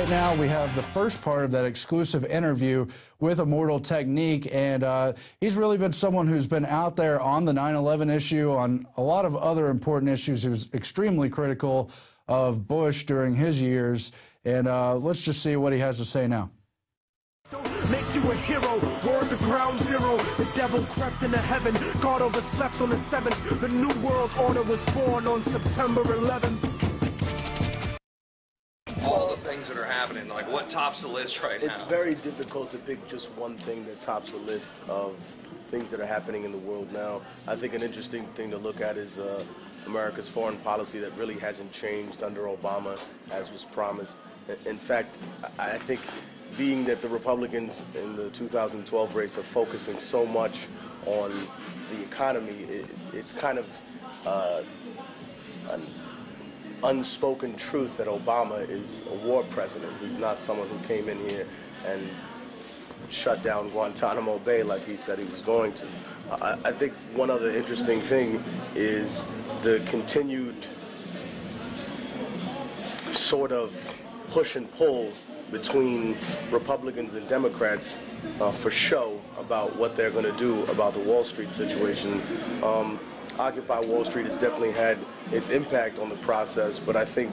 right now we have the first part of that exclusive interview with Immortal Technique, and he's really been someone who's been out there on the 9/11 issue, on a lot of other important issues. He was extremely critical of Bush during his years, and let's just see what he has to say now. Makes you a hero, we're the ground zero. The devil crept into heaven, God overslept on the 7th. The new world order was born on September 11th. All the things that are happening, like what tops the list right now? It's very difficult to pick just one thing that tops the list of things that are happening in the world now. I think an interesting thing to look at is America's foreign policy that really hasn't changed under Obama, as was promised. In fact, I think being that the Republicans in the 2012 race are focusing so much on the economy, it's kind of an unspoken truth that Obama is a war president. He's not someone who came in here and shut down Guantanamo Bay like he said he was going to. I think one other interesting thing is the continued sort of push and pull between Republicans and Democrats for show about what they're going to do about the Wall Street situation. Occupy Wall Street has definitely had its impact on the process, but I think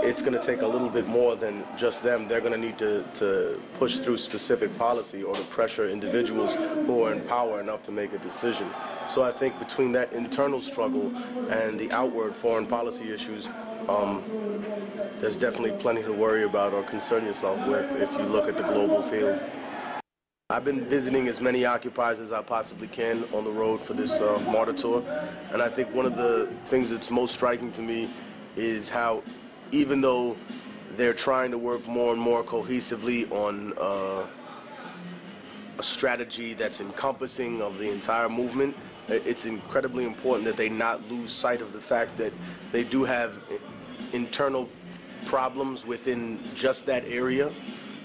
it's going to take a little bit more than just them. They're going to need to push through specific policy or to pressure individuals who are in power enough to make a decision. So I think between that internal struggle and the outward foreign policy issues, there's definitely plenty to worry about or concern yourself with if you look at the global field. I've been visiting as many occupiers as I possibly can on the road for this martyr tour, and I think one of the things that's most striking to me is how, even though they're trying to work more and more cohesively on a strategy that's encompassing of the entire movement, it's incredibly important that they not lose sight of the fact that they do have internal problems within just that area,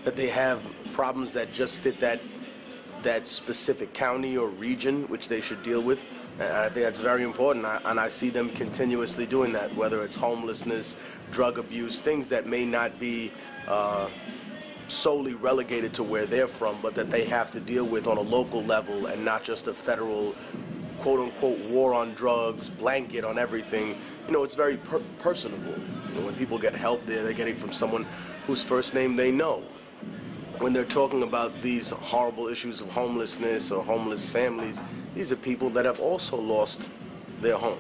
that they have problems that just fit that specific county or region which they should deal with. And I think that's very important, and I see them continuously doing that, whether it's homelessness, drug abuse, things that may not be solely relegated to where they're from, but that they have to deal with on a local level and not just a federal quote-unquote war on drugs, blanket on everything. You know, it's very personable. You know, when people get help there, they're getting from someone whose first name they know. When they're talking about these horrible issues of homelessness or homeless families, these are people that have also lost their home.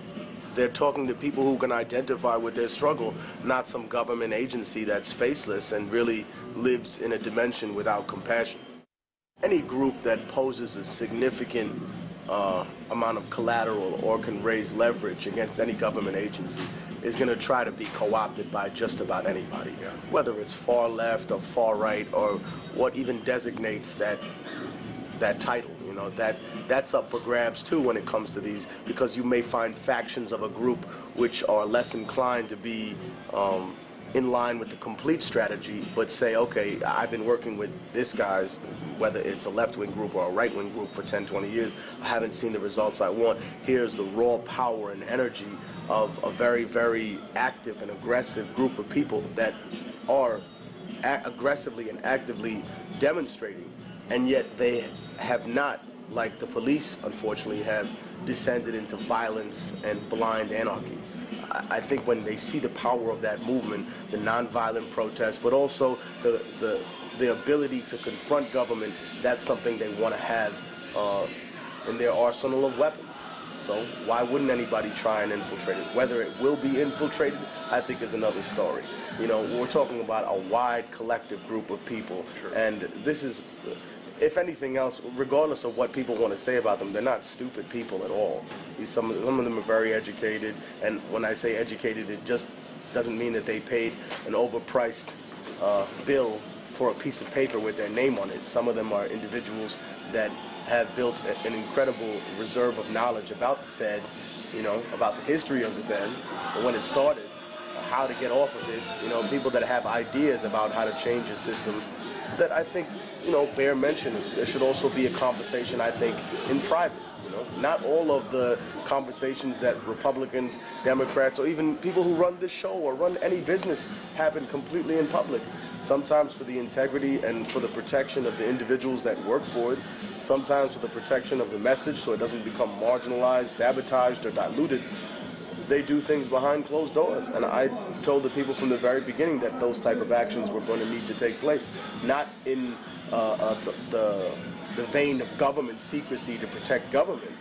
They're talking to people who can identify with their struggle, not some government agency that's faceless and really lives in a dimension without compassion. Any group that poses a significant amount of collateral or can raise leverage against any government agency is going to try to be co-opted by just about anybody, whether it's far left or far right or what even designates that title. You know, that's up for grabs too when it comes to these, because you may find factions of a group which are less inclined to be in line with the complete strategy, but say, okay, I've been working with this guy's, whether it's a left-wing group or a right-wing group for 10, 20 years, I haven't seen the results I want. Here's the raw power and energy of a very, very active and aggressive group of people that are aggressively and actively demonstrating, and yet they have not, like the police unfortunately have, descended into violence and blind anarchy. I think when they see the power of that movement, the nonviolent protests, but also the ability to confront government, that's something they want to have in their arsenal of weapons. So why wouldn't anybody try and infiltrate it? Whether it will be infiltrated, I think, is another story. You know, we're talking about a wide collective group of people, and this is, if anything else, regardless of what people want to say about them, they're not stupid people at all. Some of them are very educated, and when I say educated, it just doesn't mean that they paid an overpriced bill for a piece of paper with their name on it. Some of them are individuals that have built an incredible reserve of knowledge about the Fed, you know, about the history of the Fed, when it started, how to get off of it, you know, people that have ideas about how to change the system, that I think, bear mention. There should also be a conversation, I think, in private. Not all of the conversations that Republicans, Democrats, or even people who run this show or run any business happen completely in public. Sometimes for the integrity and for the protection of the individuals that work for it. Sometimes for the protection of the message so it doesn't become marginalized, sabotaged, or diluted. They do things behind closed doors. And I told the people from the very beginning that those type of actions were going to need to take place. Not in the vein of government secrecy to protect government,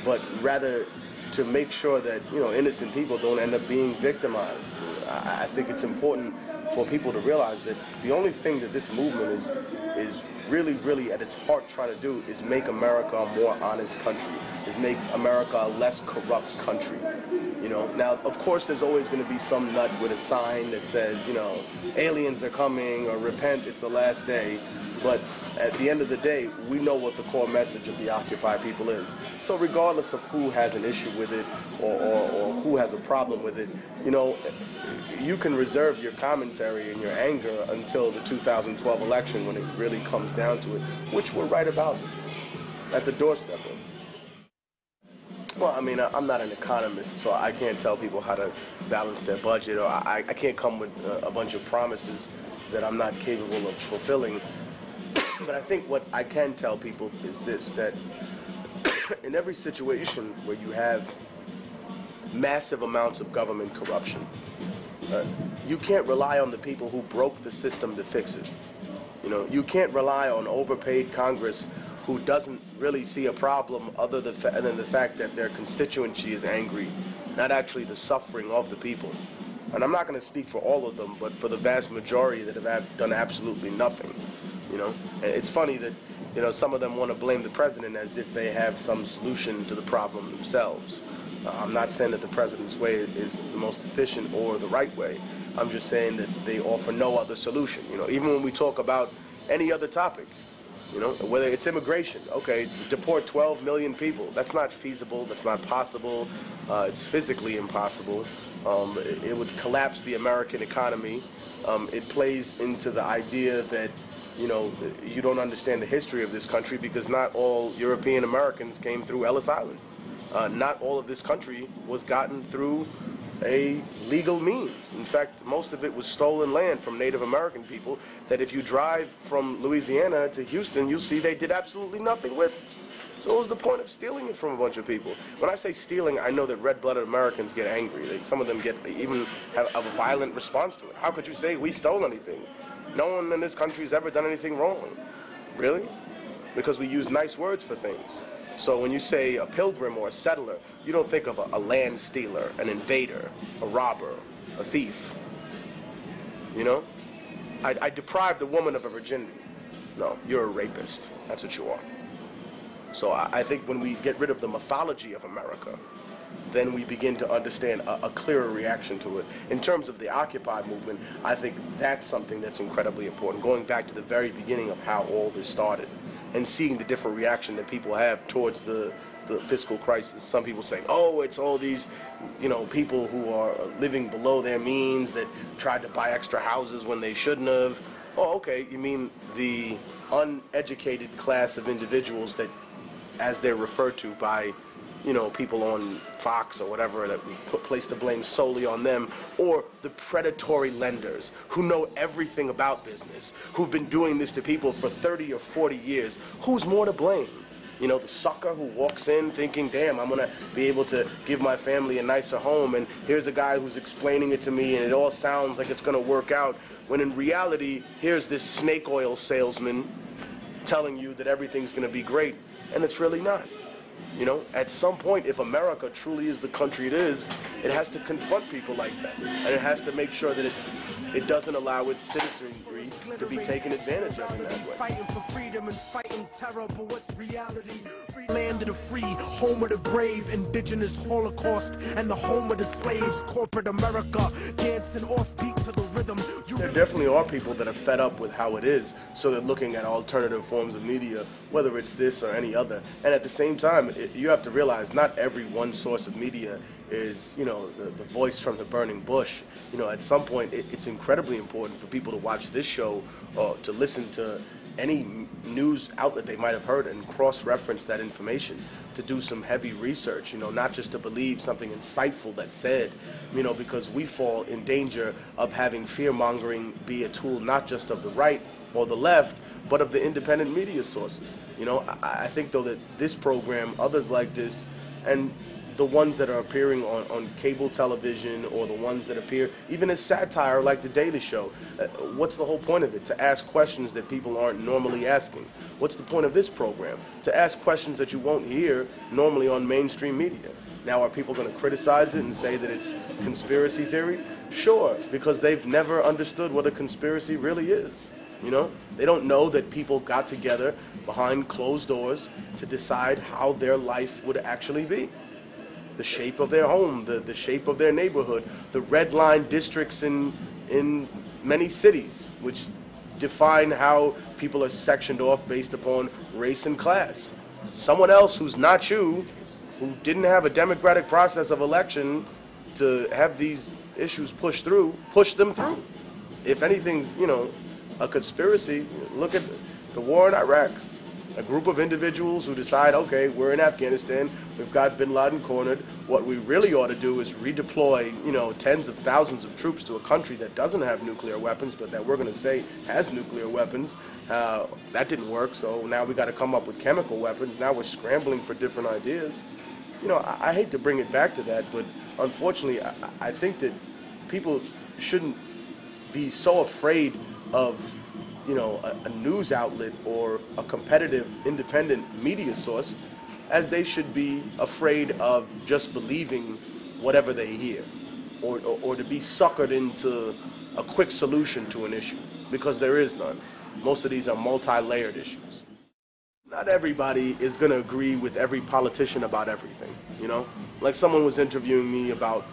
but rather to make sure that innocent people don't end up being victimized. I think it's important for people to realize that the only thing that this movement is really, really at its heart trying to do is make America a more honest country, is make America a less corrupt country. Now, of course, there's always going to be some nut with a sign that says, aliens are coming, or repent, it's the last day. But at the end of the day, we know what the core message of the Occupy people is. So regardless of who has an issue with it or who has a problem with it, you can reserve your commentary and your anger until the 2012 election when it really comes down to it, which we're right about at the doorstep of. Well, I mean, I'm not an economist, so I can't tell people how to balance their budget, or I can't come with a bunch of promises that I'm not capable of fulfilling. But I think what I can tell people is this, that in every situation where you have massive amounts of government corruption, you can't rely on the people who broke the system to fix it. You can't rely on overpaid Congress who doesn't really see a problem other than the fact that their constituency is angry, not actually the suffering of the people. And I'm not going to speak for all of them, but for the vast majority that have done absolutely nothing. It's funny that some of them want to blame the president as if they have some solution to the problem themselves. I'm not saying that the president's way is the most efficient or the right way. I'm just saying that they offer no other solution. Even when we talk about any other topic, whether it's immigration, okay, deport 12 million people. That's not feasible. That's not possible. It's physically impossible. It would collapse the American economy. It plays into the idea that you don't understand the history of this country because not all European Americans came through Ellis Island. Not all of this country was gotten through a legal means. In fact, most of it was stolen land from Native American people that if you drive from Louisiana to Houston, you'll see they did absolutely nothing with. So what was the point of stealing it from a bunch of people? When I say stealing, I know that red-blooded Americans get angry. Some of them even have a violent response to it. How could you say we stole anything? No one in this country has ever done anything wrong. Really? Because we use nice words for things. So when you say a pilgrim or a settler, you don't think of a land stealer, an invader, a robber, a thief. I deprived a woman of her virginity. No, you're a rapist. That's what you are. So I think when we get rid of the mythology of America, then we begin to understand a clearer reaction to it. In terms of the Occupy movement, I think that's something that's incredibly important, going back to the very beginning of how all this started and seeing the different reaction that people have towards the fiscal crisis. Some people say, oh, it's all these, people who are living below their means that tried to buy extra houses when they shouldn't have. Oh, okay, you mean the uneducated class of individuals that, as they're referred to by people on Fox or whatever that place the blame solely on them, or the predatory lenders who know everything about business, who've been doing this to people for 30 or 40 years. Who's more to blame? The sucker who walks in thinking, damn, I'm going to be able to give my family a nicer home, and here's a guy who's explaining it to me, and it all sounds like it's going to work out, when in reality, here's this snake oil salesman telling you that everything's going to be great, and it's really not. At some point, if America truly is the country it is, it has to confront people like that. And it has to make sure that it doesn't allow its citizenry to be taken advantage of in that way. Fighting for freedom and fighting terror, but what's reality? Land of the free, home of the brave, indigenous Holocaust, and the home of the slaves, corporate America, dancing offbeat to the rhythm. There definitely are people that are fed up with how it is, so they're looking at alternative forms of media, whether it's this or any other. And at the same time, you have to realize not every one source of media is, you know, the voice from the burning bush. You know, at some point, it's incredibly important for people to watch this show or to listen to any news outlet they might have heard and cross-reference that information, to do some heavy research, you know, not just to believe something insightful that's said, you know, because we fall in danger of having fear-mongering be a tool not just of the right or the left, but of the independent media sources. You know, I think, though, that this program, others like this, and the ones that are appearing on cable television, or the ones that appear even as satire like The Daily Show, what's the whole point of it? To ask questions that people aren't normally asking. What's the point of this program? To ask questions that you won't hear normally on mainstream media. Now, are people going to criticize it and say that it's conspiracy theory? Sure, because they've never understood what a conspiracy really is. You know, they don't know that people got together behind closed doors to decide how their life would actually be. The shape of their home, the shape of their neighborhood, the red line districts in many cities, which define how people are sectioned off based upon race and class. Someone else who's not you, who didn't have a democratic process of election to have these issues pushed them through. If anything's, you know, a conspiracy, look at the war in Iraq. A group of individuals who decide, okay, we're in Afghanistan, we've got bin Laden cornered. What we really ought to do is redeploy, you know, tens of thousands of troops to a country that doesn't have nuclear weapons, but that we're going to say has nuclear weapons. That didn't work, so now we got to come up with chemical weapons. Now we're scrambling for different ideas. You know, I hate to bring it back to that, but unfortunately, I think that people shouldn't be so afraid of, you know, a news outlet or a competitive independent media source as they should be afraid of just believing whatever they hear, or to be suckered into a quick solution to an issue, because there is none. Most of these are multi-layered issues. Not everybody is going to agree with every politician about everything, you know? Like, someone was interviewing me about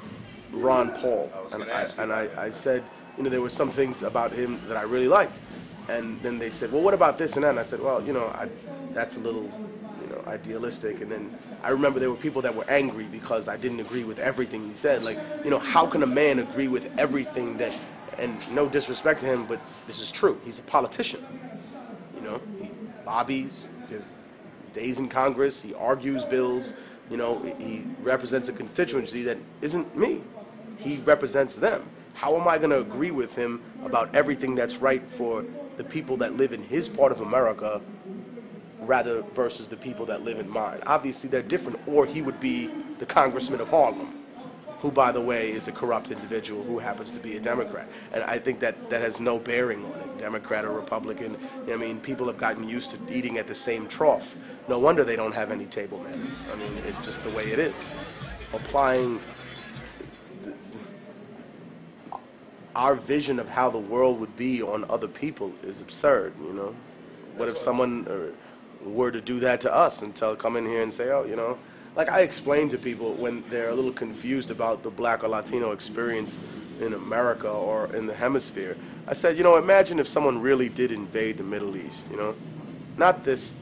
Ron Paul, and I said, you know, there were some things about him that I really liked. And then they said, well, what about this and that? And I said, well, you know, that's a little, you know, idealistic. And then I remember there were people that were angry because I didn't agree with everything he said. Like, you know, how can a man agree with everything that, and no disrespect to him, but this is true. He's a politician. You know, he lobbies, his days in Congress, he argues bills. You know, he represents a constituency that isn't me. He represents them. How am I going to agree with him about everything that's right for the people that live in his part of America rather versus the people that live in mine? Obviously, they're different, or he would be the congressman of Harlem, who, by the way, is a corrupt individual who happens to be a Democrat. And I think that has no bearing on it, Democrat or Republican. I mean, people have gotten used to eating at the same trough. No wonder they don't have any table manners. I mean, it's just the way it is. Applying our vision of how the world would be on other people is absurd, you know? What if someone were to do that to us and come in here and say, oh, you know, like I explain to people when they're a little confused about the Black or Latino experience in America or in the hemisphere, I said, you know, imagine if someone really did invade the Middle East, you know? Not this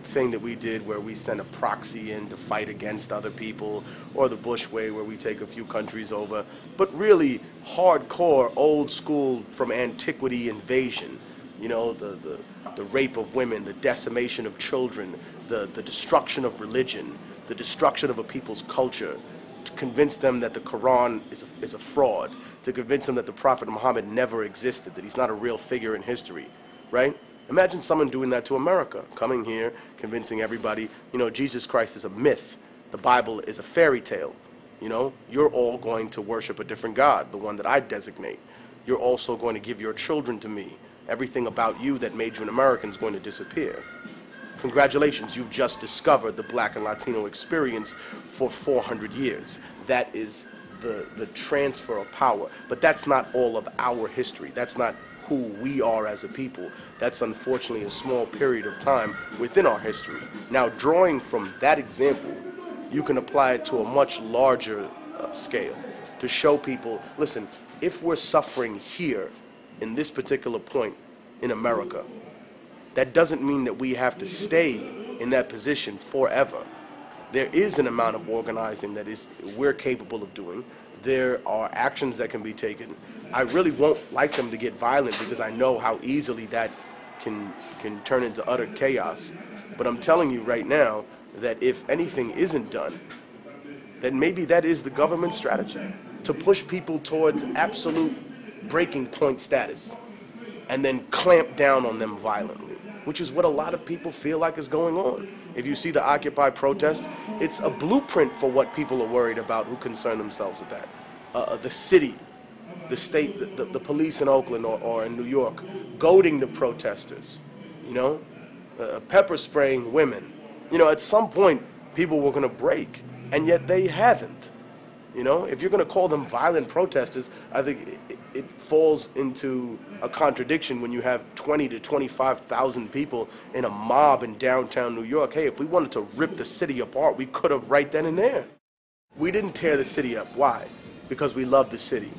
thing that we did where we send a proxy in to fight against other people, or the Bush way where we take a few countries over, but really hardcore, old school, from antiquity invasion. You know, the rape of women, the decimation of children, the destruction of religion, the destruction of a people's culture, to convince them that the Quran is a fraud, to convince them that the Prophet Muhammad never existed, that he's not a real figure in history, right? Imagine someone doing that to America, coming here, convincing everybody, you know, Jesus Christ is a myth, the Bible is a fairy tale, you know, you're all going to worship a different God, the one that I designate. You're also going to give your children to me. Everything about you that made you an American is going to disappear. Congratulations, you've just discovered the Black and Latino experience for 400 years. That is the transfer of power. But that's not all of our history. That's not who we are as a people. That's unfortunately a small period of time within our history. Now, drawing from that example, you can apply it to a much larger scale to show people, listen, if we're suffering here in this particular point in America, that doesn't mean that we have to stay in that position forever. there is an amount of organizing that we're capable of doing. There are actions that can be taken. I really won't like them to get violent because I know how easily that can turn into utter chaos. But I'm telling you right now that if anything isn't done, then maybe that is the government's strategy, to push people towards absolute breaking point status and then clamp down on them violently, which is what a lot of people feel like is going on. If you see the Occupy protest, it's a blueprint for what people are worried about who concern themselves with that. The city, the state, the police in Oakland or in New York, goading the protesters, you know, pepper spraying women. You know, at some point, people were going to break, and yet they haven't. You know, if you're going to call them violent protesters, I think it falls into a contradiction when you have 20 to 25,000 people in a mob in downtown New York. Hey, if we wanted to rip the city apart, we could have right then and there. We didn't tear the city up. Why? Because we love the city.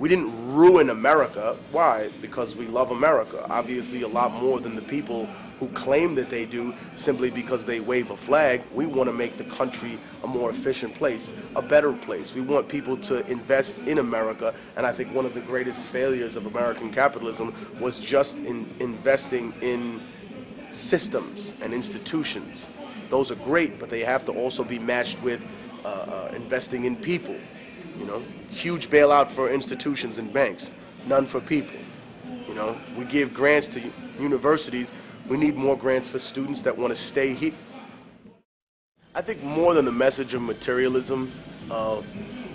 We didn't ruin America. Why? Because we love America. Obviously, a lot more than the people who claim that they do simply because they wave a flag. We want to make the country a more efficient place, a better place. We want people to invest in America, and I think one of the greatest failures of American capitalism was just in investing in systems and institutions. Those are great, but they have to also be matched with investing in people. You know, huge bailout for institutions and banks, none for people. You know, we give grants to universities. We need more grants for students that want to stay here. I think more than the message of materialism,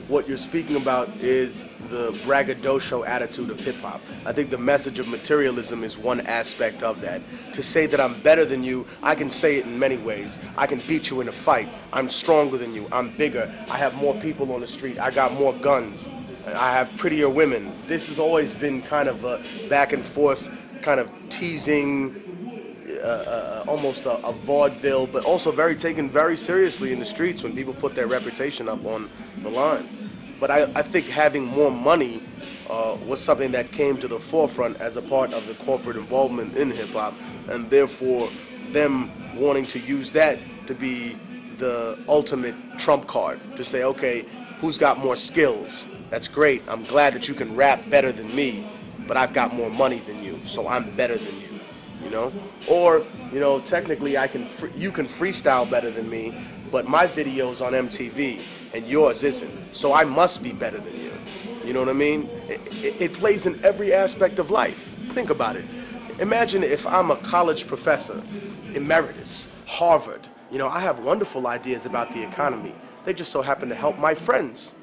what you're speaking about is the braggadocio attitude of hip-hop. I think the message of materialism is one aspect of that. To say that I'm better than you, I can say it in many ways. I can beat you in a fight. I'm stronger than you. I'm bigger. I have more people on the street. I got more guns. I have prettier women. This has always been kind of a back and forth, kind of teasing, almost a vaudeville, but also taken very seriously in the streets when people put their reputation up on the line. But I think having more money was something that came to the forefront as a part of the corporate involvement in hip-hop, and therefore them wanting to use that to be the ultimate trump card, to say, okay, who's got more skills? That's great. I'm glad that you can rap better than me, but I've got more money than you, so I'm better than you. You know, or you know, technically, you can freestyle better than me, but my video's on MTV and yours isn't, so I must be better than you. You know what I mean? It plays in every aspect of life. Think about it. Imagine if I'm a college professor, emeritus, Harvard. You know, I have wonderful ideas about the economy. They just so happen to help my friends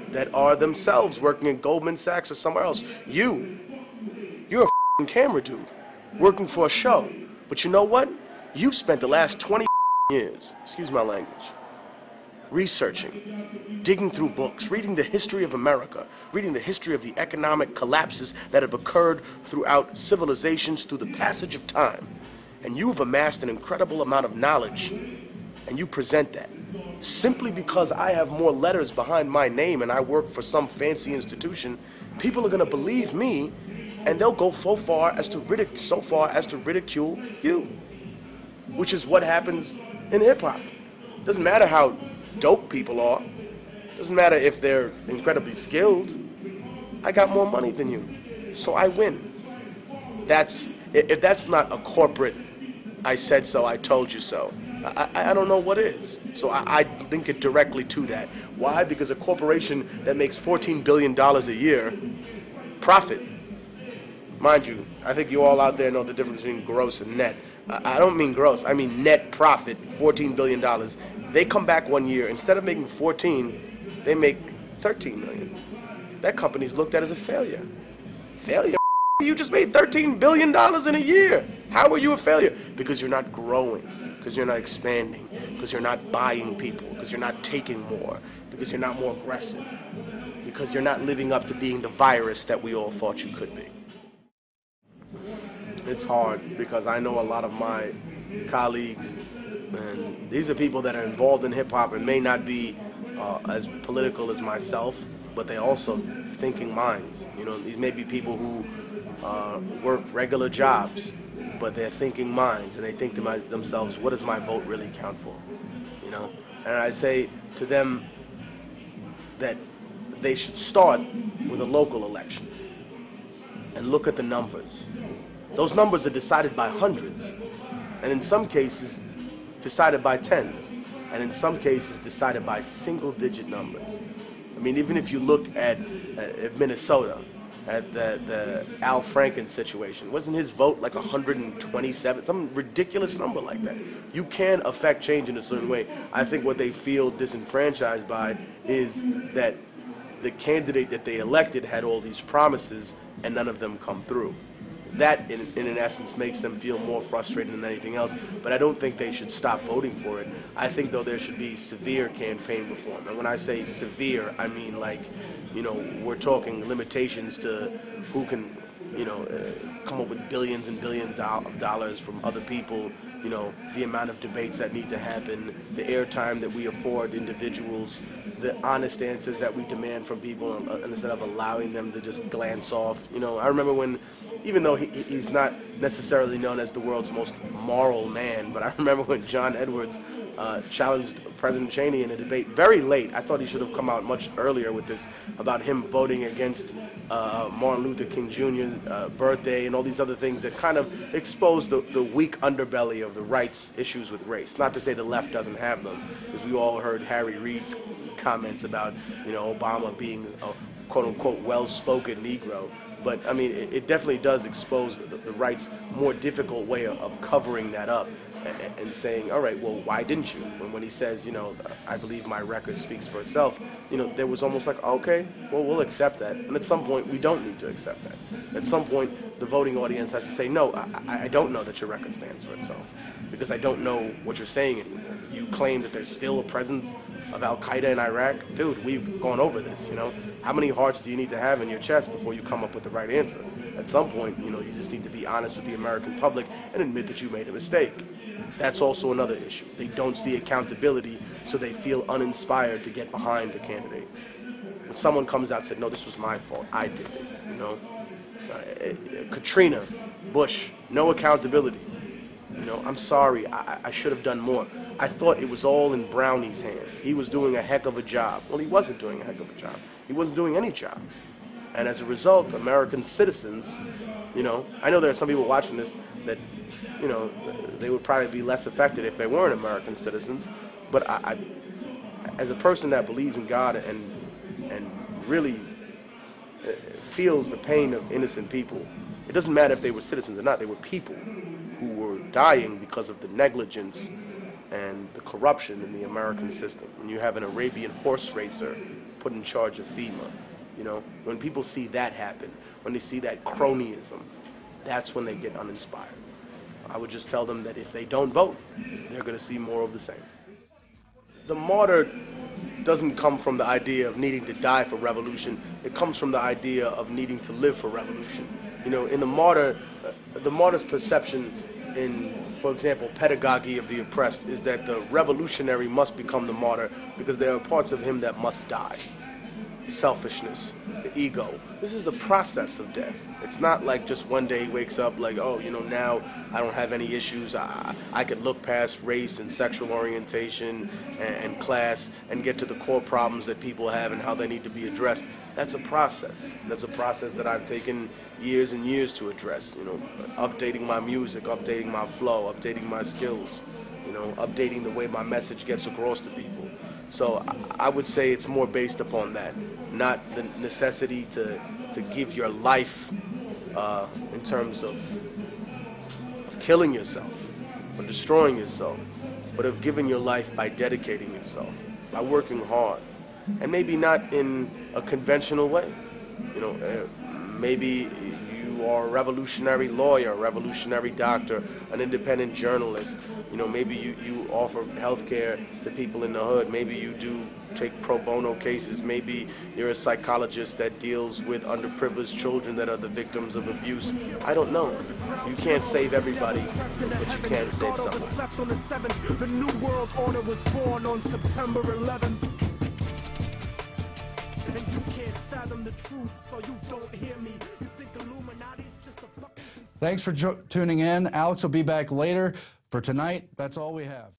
that are themselves working at Goldman Sachs or somewhere else. You're a f***ing camera dude, working for a show. But you know what? You've spent the last 20 years, excuse my language, researching, digging through books, reading the history of America, reading the history of the economic collapses that have occurred throughout civilizations through the passage of time. And you've amassed an incredible amount of knowledge, and you present that. Simply because I have more letters behind my name and I work for some fancy institution, people are going to believe me, and they'll go so far as to ridicule you, which is what happens in hip-hop. Doesn't matter how dope people are. Doesn't matter if they're incredibly skilled. I got more money than you, so I win. If that's not a corporate, I said so, I told you so, I don't know what is. So I link it directly to that. Why? Because a corporation that makes $14 billion a year, profit, mind you, I think you all out there know the difference between gross and net. I don't mean gross, I mean net profit, $14 billion. They come back one year, instead of making 14, they make 13 million. That company's looked at as a failure. Failure? You just made $13 billion in a year. How are you a failure? Because you're not growing, because you're not expanding, because you're not buying people, because you're not taking more, because you're not more aggressive, because you're not living up to being the virus that we all thought you could be. It's hard because I know a lot of my colleagues, and these are people that are involved in hip-hop and may not be as political as myself, but they also thinking minds. You know, these may be people who work regular jobs, but they're thinking minds, and they think to themselves, what does my vote really count for? You know, And I say to them that they should start with a local election and look at the numbers. Those numbers are decided by hundreds, and in some cases decided by tens, and in some cases decided by single-digit numbers. I mean, even if you look at Minnesota, at the Al Franken situation, wasn't his vote like 127, some ridiculous number like that? You can affect change in a certain way. I think what they feel disenfranchised by is that the candidate that they elected had all these promises and none of them come through. That, in essence, makes them feel more frustrated than anything else, but I don't think they should stop voting for it. I think, though, there should be severe campaign reform. And when I say severe, I mean, like, you know, we're talking limitations to who can, you know, come up with billions and billions of dollars from other people, you know, the amount of debates that need to happen, the airtime that we afford individuals, the honest answers that we demand from people instead of allowing them to just glance off. You know, I remember when, even though he's not necessarily known as the world's most moral man, but I remember when John Edwards challenged President Cheney in a debate very late. I thought he should have come out much earlier with this, about him voting against Martin Luther King Jr.'s birthday and all these other things that kind of exposed the weak underbelly of the right's issues with race. Not to say the left doesn't have them, because we all heard Harry Reid's comments about, you know, Obama being a quote-unquote well-spoken Negro. But, I mean, it definitely does expose the right's more difficult way of covering that up and saying, all right, well, why didn't you? When he says, you know, I believe my record speaks for itself, you know, there was almost like, okay, well, we'll accept that. And at some point, we don't need to accept that. At some point, the voting audience has to say, no, I don't know that your record stands for itself, because I don't know what you're saying anymore. You claim that there's still a presence of Al-Qaeda in Iraq. Dude, we've gone over this, you know. How many hearts do you need to have in your chest before you come up with the right answer? At some point, you know, you just need to be honest with the American public and admit that you made a mistake. That's also another issue. They don't see accountability, so they feel uninspired to get behind a candidate. When someone comes out and said, no, this was my fault, I did this, you know. Katrina, Bush, no accountability. You know, I'm sorry, I should have done more. I thought it was all in Brownie's hands. He was doing a heck of a job. Well, he wasn't doing a heck of a job. He wasn't doing any job. And as a result, American citizens, you know, I know there are some people watching this that, you know, they would probably be less affected if they weren't American citizens. But I as a person that believes in God and really feels the pain of innocent people, it doesn't matter if they were citizens or not. They were people who were dying because of the negligence and the corruption in the American system. When you have an Arabian horse racer put in charge of FEMA, you know, when people see that happen, when they see that cronyism, that's when they get uninspired. I would just tell them that if they don't vote, they're going to see more of the same. The martyr doesn't come from the idea of needing to die for revolution. It comes from the idea of needing to live for revolution. You know, in the martyr's perception in, for example, Pedagogy of the Oppressed, is that the revolutionary must become the martyr because there are parts of him that must die. The selfishness, the ego. This is a process of death. It's not like just one day he wakes up like, oh, you know, now I don't have any issues. I could look past race and sexual orientation and class and get to the core problems that people have and how they need to be addressed. That's a process. That's a process that I've taken years and years to address. You know, updating my music, updating my flow, updating my skills, you know, updating the way my message gets across to people. So I would say it's more based upon that, not the necessity to give your life in terms of killing yourself or destroying yourself, but of giving your life by dedicating yourself, by working hard, and maybe not in a conventional way. You know, maybe you are a revolutionary lawyer, a revolutionary doctor, an independent journalist. You know, maybe you offer health care to people in the hood. Maybe you do take pro bono cases. Maybe you're a psychologist that deals with underprivileged children that are the victims of abuse. I don't know. You can't save everybody, but you can save someone. The new world order was born on September 11th. And you can't fathom the truth, so you don't hear me. You think Illuminati's just a fucking... Thanks for tuning in. Alex will be back later. For tonight, that's all we have.